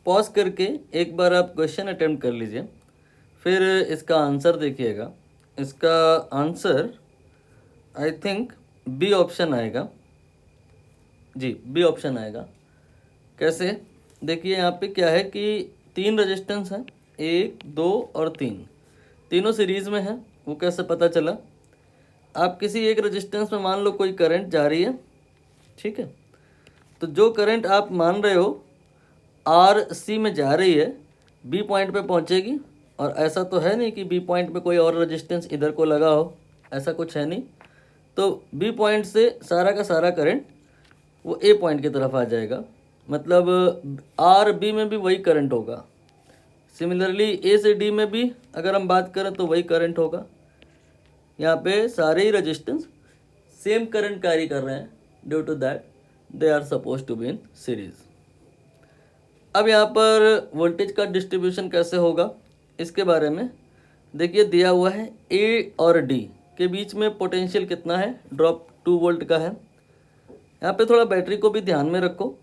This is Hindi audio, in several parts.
पॉज करके एक बार आप क्वेश्चन अटेम्प्ट कर लीजिए, फिर इसका आंसर देखिएगा। इसका answer I think B option आएगा। जी, बी ऑप्शन आएगा। कैसे? देखिए यहाँ पे क्या है कि 3 रेजिस्टेंस हैं, 1, 2 और 3, तीनों सीरीज में हैं। वो कैसे पता चला? आप किसी एक रेजिस्टेंस में मान लो कोई करंट जा रही है, ठीक है, तो जो करंट आप मान रहे हो आर सी में जा रही है, बी पॉइंट पे पहुंचेगी। और ऐसा तो है नहीं कि बी पॉइंट पे कोई और रेजिस्टेंस इधर को लगा हो, ऐसा कुछ है नहीं। तो बी पॉइंट से सारा का सारा करंट वो ए पॉइंट की तरफ आ जाएगा, मतलब आर बी में भी वही करंट होगा। सिमिलरली ए से डी में भी अगर हम बात करें तो वही करंट होगा। यहाँ पे सारे ही रेजिस्टेंस सेम करंट कैरी कर रहे हैं, due to that they are suppose to be in series. अब यहाँ पर वोल्टेज का डिस्ट्रीब्यूशन कैसे होगा इसके बारे में देखिए, दिया हुआ है ए और डी के बीच में पोटेंशियल कितना है, ड्रॉप 2 वोल्ट का है। यहाँ पे थोड़ा बैटरी को भी ध्यान में रखो,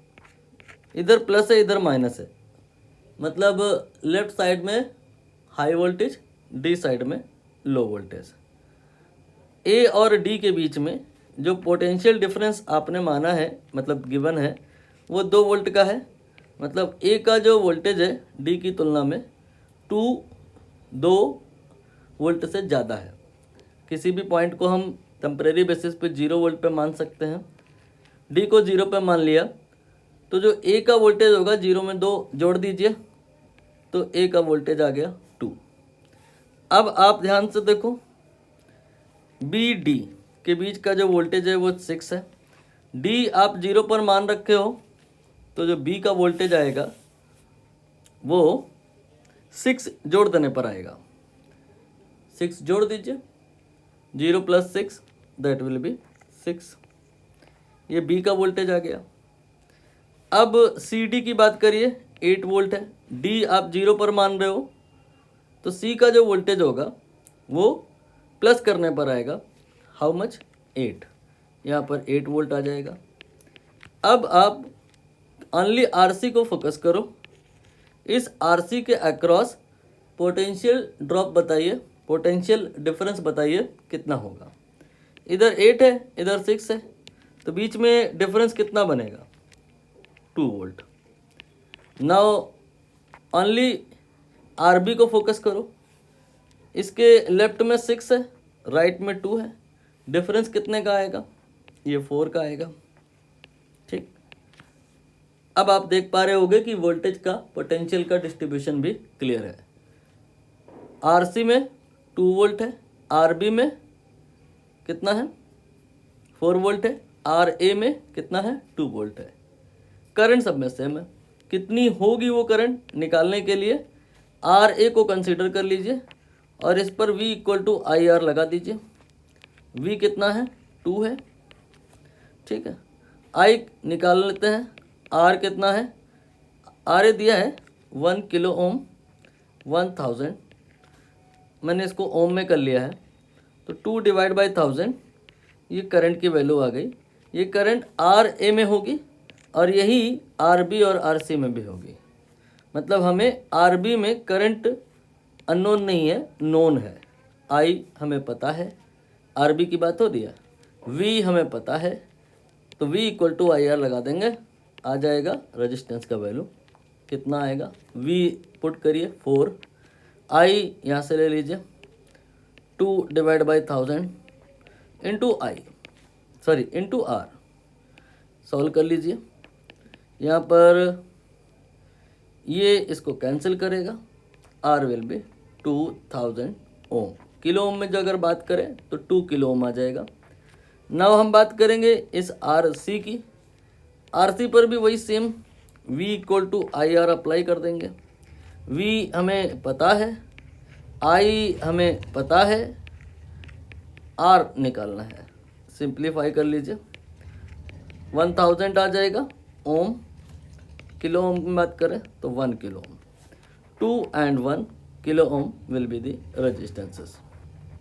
इधर प्लस है इधर माइनस है, मतलब लेफ्ट साइड में हाई वोल्टेज, डी साइड में लो वोल्टेज। ए और डी के बीच में जो पोटेंशियल डिफरेंस आपने माना है, मतलब गिवन है, वो 2 वोल्ट का है। मतलब ए का जो वोल्टेज है डी की तुलना में 2 वोल्ट से ज़्यादा है। किसी भी पॉइंट को हम टेम्परेरी बेसिस पे 0 वोल्ट पे मान सकते हैं। डी को 0 पे मान लिया तो जो ए का वोल्टेज होगा 0 में 2 जोड़ दीजिए तो ए का वोल्टेज आ गया 2। अब आप ध्यान से देखो, बी डी के बीच का जो वोल्टेज है वो 6 है। डी आप 0 पर मान रखे हो तो जो बी का वोल्टेज आएगा वो 6 जोड़ देने पर आएगा। 6 जोड़ दीजिए, 0 + 6 दैट विल बी 6। ये बी का वोल्टेज आ गया। अब सी डी की बात करिए, 8 वोल्ट है। डी आप 0 पर मान रहे हो तो सी का जो वोल्टेज होगा वो प्लस करने पर आएगा। How much? 8। यहाँ पर 8 वोल्ट आ जाएगा। अब आप ओनली आरसी को फोकस करो। इस आरसी के अक्रॉस पोटेंशियल ड्रॉप बताइए, पोटेंशियल डिफरेंस बताइए कितना होगा। इधर 8 है इधर 6 है तो बीच में डिफरेंस कितना बनेगा? 2 वोल्ट। नाउ ओनली आरबी को फोकस करो। इसके लेफ्ट में 6 है, राइट में 2 है, डिफरेंस कितने का आएगा? ये 4 का आएगा। ठीक, अब आप देख पा रहे होंगे कि वोल्टेज का, पोटेंशियल का डिस्ट्रीब्यूशन भी क्लियर है। आरसी में 2 वोल्ट है, आरबी में कितना है? 4 वोल्ट है, आर ए में कितना है? 2 वोल्ट है। करंट सब में सेम है। कितनी होगी वो करंट निकालने के लिए आर ए को कंसीडर कर लीजिए और इस पर V = IR लगा दीजिए। V कितना है? 2 है, ठीक है। I निकाल लेते हैं, R कितना है? R ए दिया है 1 किलो ओम, 1000, मैंने इसको ओम में कर लिया है तो 2 / 1000 ये करंट की वैल्यू आ गई। ये करंट आर ए में होगी और यही आर बी और आर सी में भी होगी। मतलब हमें आर बी में करंट अननोन नहीं है, नोन है। आई हमें पता है, आर बी की बात हो रही है। वी हमें पता है तो V = IR लगा देंगे, आ जाएगा रेजिस्टेंस का वैल्यू कितना आएगा। V पुट करिए 4, I यहाँ से ले लीजिए 2 / 1000 इंटू R, सॉल्व कर लीजिए। यहाँ पर ये इसको कैंसिल करेगा, R will be 2000 ohm. Kilo ohm में जो अगर बात करें तो 2 किलो ओम आ जाएगा। नाउ हम बात करेंगे इस RC की। RC पर भी वही सेम V = IR अप्लाई कर देंगे। V हमें पता है, I हमें पता है, R निकालना है। सिंप्लीफाई कर लीजिए, 1000 आ जाएगा ओम। किलो ओम की बात करें तो 1 kilo ohm. 2 and 1 kilo ohm will be the resistances.